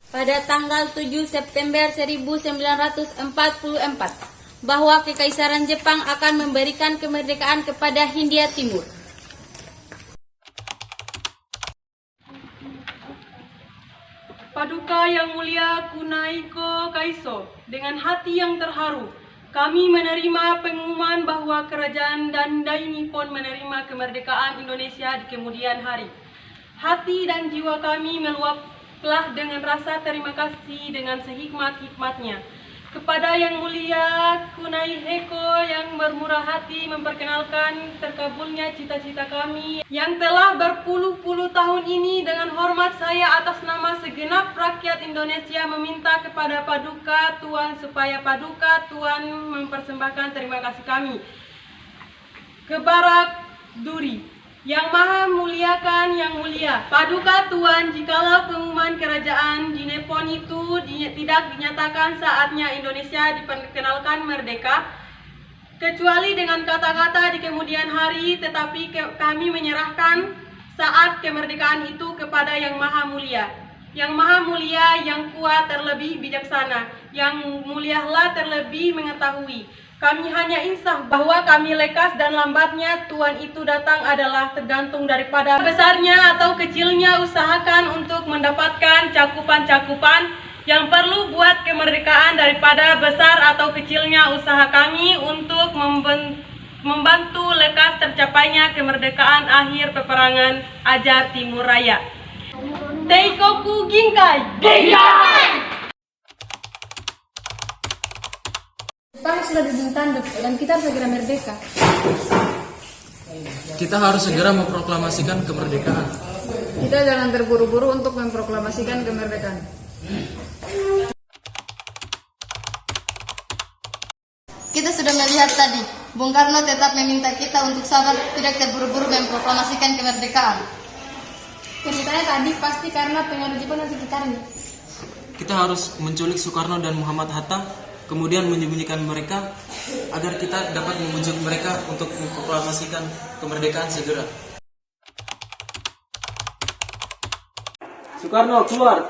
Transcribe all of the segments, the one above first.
pada tanggal 7 September 1944 bahwa Kekaisaran Jepang akan memberikan kemerdekaan kepada Hindia Timur. Paduka Yang Mulia Kunaiko Kaiso, dengan hati yang terharu, kami menerima pengumuman bahwa Kerajaan Dandai Nippon menerima kemerdekaan Indonesia di kemudian hari. Hati dan jiwa kami meluaplah dengan rasa terima kasih dengan sehikmat-hikmatnya kepada Yang Mulia Kunaiheko yang bermurah hati memperkenalkan terkabulnya cita-cita kami yang telah berpuluh-puluh tahun ini. Dengan hormat saya atas nama segenap rakyat Indonesia meminta kepada Paduka Tuan supaya Paduka Tuan mempersembahkan terima kasih kami ke Barak Duri. Yang Maha Muliakan Yang Mulia, Paduka Tuan, jikalau pengumuman kerajaan di Nippon itu tidak dinyatakan saatnya Indonesia diperkenalkan merdeka, kecuali dengan kata-kata di kemudian hari, tetapi kami menyerahkan saat kemerdekaan itu kepada Yang Maha Mulia. Yang Maha Mulia, yang kuat terlebih bijaksana, yang mulialah terlebih mengetahui. Kami hanya insaf bahwa kami lekas dan lambatnya Tuan itu datang adalah tergantung daripada besarnya atau kecilnya usahakan untuk mendapatkan cakupan-cakupan yang perlu buat kemerdekaan daripada besar atau kecilnya usaha kami untuk membantu lekas tercapainya kemerdekaan akhir peperangan Ajar Timur Raya. Teikoku Ginkai! Ginkai! Jepang sudah dudung tanduk dan kita harus segera merdeka. Kita harus segera memproklamasikan kemerdekaan. Kita jangan terburu-buru untuk memproklamasikan kemerdekaan. Kita sudah melihat tadi, Bung Karno tetap meminta kita untuk sabar, tidak terburu-buru memproklamasikan kemerdekaan. Ceritanya tadi pasti karena pengaruh Jepang dan sekitarnya. Kita harus menculik Soekarno dan Muhammad Hatta, kemudian menyembunyikan mereka agar kita dapat membujuk mereka untuk memproklamasikan kemerdekaan segera. Soekarno, keluar!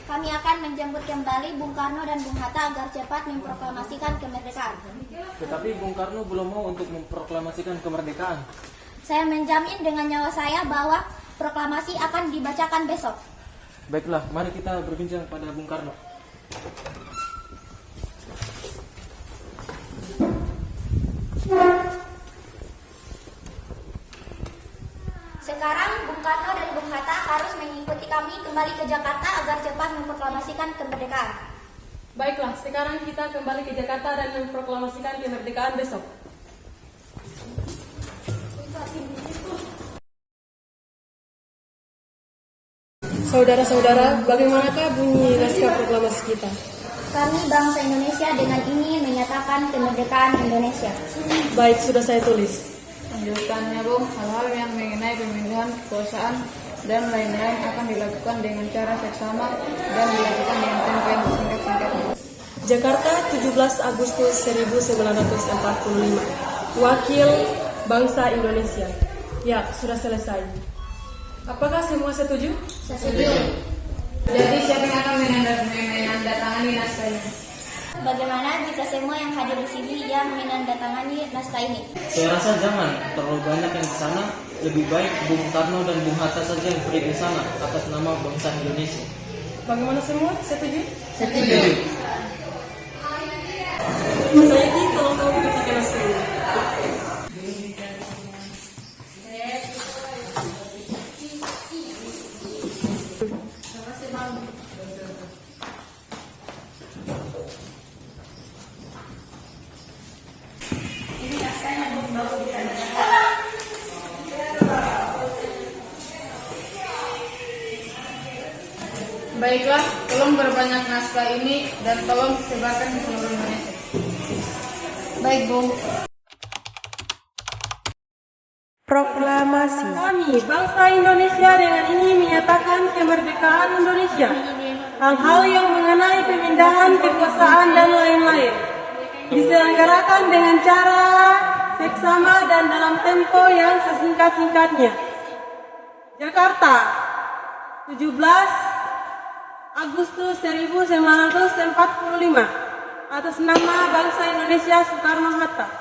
Kami akan menjemput kembali Bung Karno dan Bung Hatta agar cepat memproklamasikan kemerdekaan. Tetapi Bung Karno belum mau untuk memproklamasikan kemerdekaan. Saya menjamin dengan nyawa saya bahwa proklamasi akan dibacakan besok. Baiklah, mari kita berbincang pada Bung Karno. Sekarang Bung Karno dan Bung Hatta harus mengikuti kami kembali ke Jakarta agar cepat memproklamasikan kemerdekaan. Baiklah, sekarang kita kembali ke Jakarta dan memproklamasikan kemerdekaan besok. Saudara-saudara, bagaimanakah bunyi naskah proklamasi kita? Kami bangsa Indonesia dengan ini menyatakan kemerdekaan Indonesia. Baik, sudah saya tulis. Lanjutannya, Bung, hal-hal yang mengenai pemindahan kekuasaan dan lain-lain akan dilakukan dengan cara seksama dan dilakukan dengan tempo yang singkat-singkatnya. Jakarta, 17 Agustus 1945. Wakil Bangsa Indonesia. Ya, sudah selesai. Apakah semua setuju? Setuju. Jadi siapa yang akan menandatangani naskah ini? Bagaimana jika semua yang hadir di sini yang menandatangani naskah ini? Saya rasa jangan terlalu banyak yang ke sana. Lebih baik Bung Karno dan Bung Hatta saja yang pergi ke sana atas nama bangsa Indonesia. Bagaimana semua? Setuju? Setuju. Mas Ayaki, tolong kamu ketikkan naskah ini. Baiklah, tolong berbanyak naskah ini dan tolong sebarkan ke seluruh Indonesia. Baik, Bung. Proklamasi. Kami, bangsa Indonesia dengan ini menyatakan kemerdekaan Indonesia. Hal-hal yang mengenai pemindahan kekuasaan dan lain-lain diselenggarakan dengan cara seksama dan dalam tempo yang sesingkat-singkatnya. Jakarta, 17 Agustus 1945, atas nama bangsa Indonesia Soekarno-Hatta.